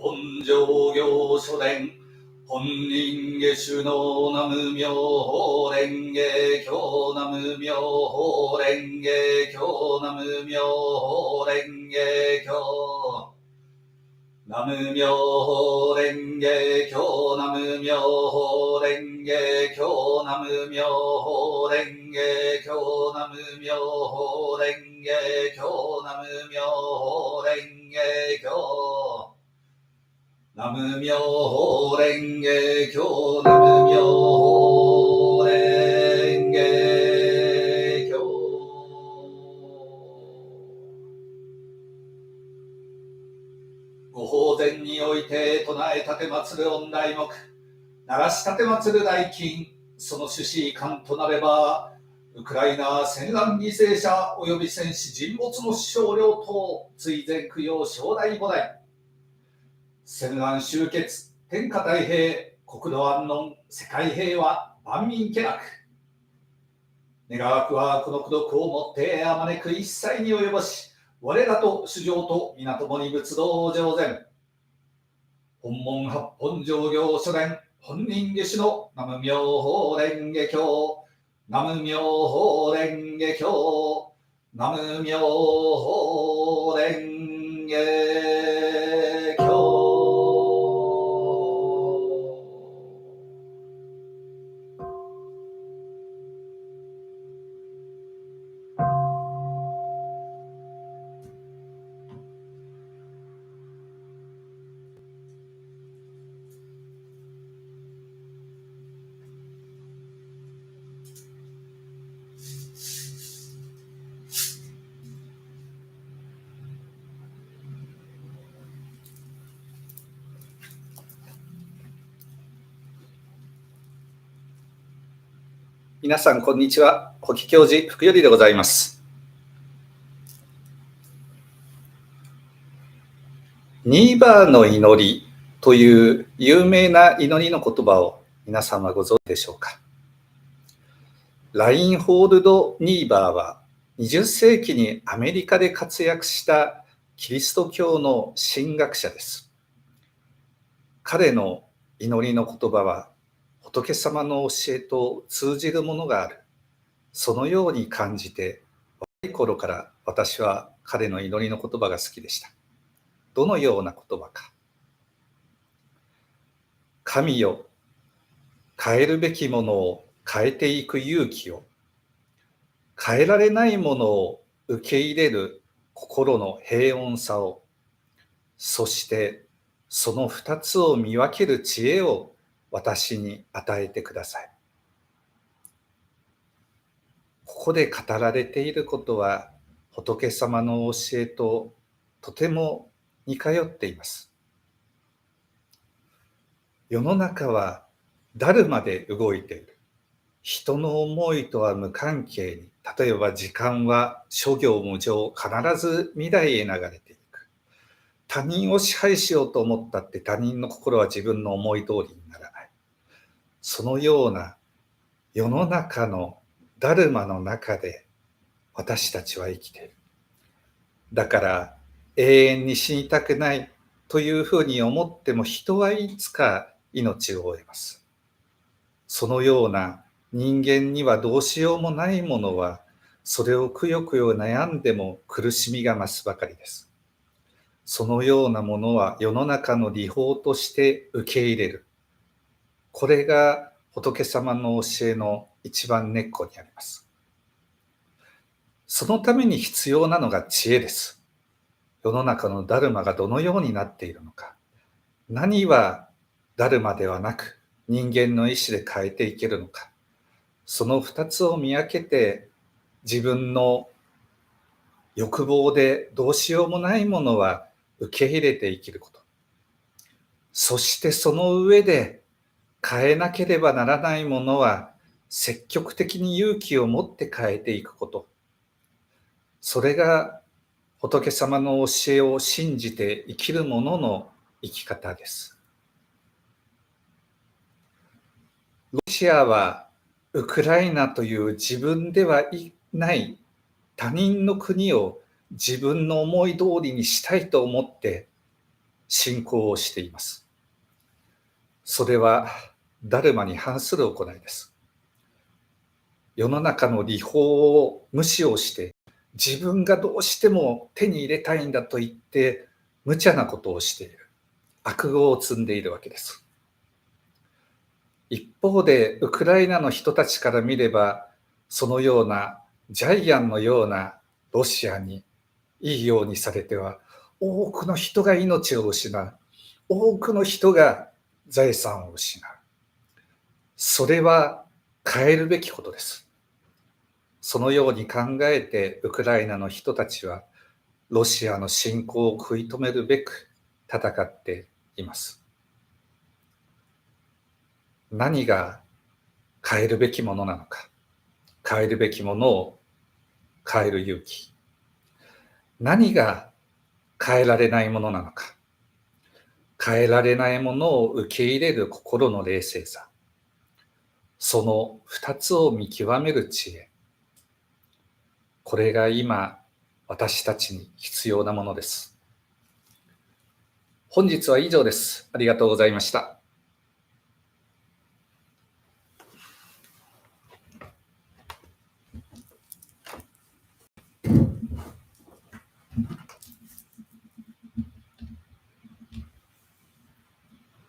本上行書伝本人下種の南無妙法蓮華経南無妙法蓮華経南無妙法蓮華経南無妙法蓮華経南無妙法蓮華経南無妙法蓮華経南無妙法蓮華経南無妙法蓮華経南無妙法蓮華経南無妙法蓮華経ご法前において唱え立て祀る御題目流し立て祀る代金その趣旨遺憾となればウクライナ戦乱犠牲者及び戦死人没の死傷領等追善供養将来菩提戦乱終結天下太平国土安穏世界平和万民家楽願わくはこの功徳をもってあまねく一切に及ぼし我らと主上と皆共に仏道上善本門八本上行書伝本人下種の南無妙法蓮華経南無妙法蓮華経南無妙法蓮華経皆さんこんにちは。法華教授福頼でございます。ニーバーの祈りという有名な祈りの言葉を皆さんはご存知でしょうか。ラインホールド・ニーバーは20世紀にアメリカで活躍したキリスト教の神学者です。彼の祈りの言葉は仏様の教えと通じるものがある。そのように感じて、若い頃から私は彼の祈りの言葉が好きでした。どのような言葉か。神よ、変えるべきものを変えていく勇気を、変えられないものを受け入れる心の平穏さを、そしてその2つを見分ける知恵を私に与えてください。ここで語られていることは仏様の教えととても似通っています。世の中はダルマで動いている。人の思いとは無関係に、例えば時間は諸行無常、必ず未来へ流れていく。他人を支配しようと思ったって他人の心は自分の思い通りにならない。そのような世の中のダルマの中で私たちは生きている。だから永遠に死にたくないというふうに思っても人はいつか命を終えます。そのような人間にはどうしようもないものはそれをくよくよ悩んでも苦しみが増すばかりです。そのようなものは世の中の理法として受け入れる。これが仏様の教えの一番根っこにあります。そのために必要なのが知恵です。世の中のダルマがどのようになっているのか。何はダルマではなく人間の意志で変えていけるのか。その2つを見分けて自分の欲望でどうしようもないものは受け入れて生きること。そしてその上で変えなければならないものは積極的に勇気を持って変えていくこと。それが仏様の教えを信じて生きる者の生き方です。ロシアはウクライナという自分ではいない他人の国を自分の思い通りにしたいと思って侵攻をしています。それはダルマに反する行いです。世の中の利法を無視をして自分がどうしても手に入れたいんだと言って無茶なことをしている。悪業を積んでいるわけです。一方でウクライナの人たちから見ればそのようなジャイアンのようなロシアにいいようにされては多くの人が命を失う。多くの人が財産を失う。それは変えるべきことです。そのように考えてウクライナの人たちはロシアの侵攻を食い止めるべく戦っています。何が変えるべきものなのか、変えるべきものを変える勇気、何が変えられないものなのか、変えられないものを受け入れる心の冷静さ、その2つを見極める知恵、これが今私たちに必要なものです。本日は以上です。ありがとうございました。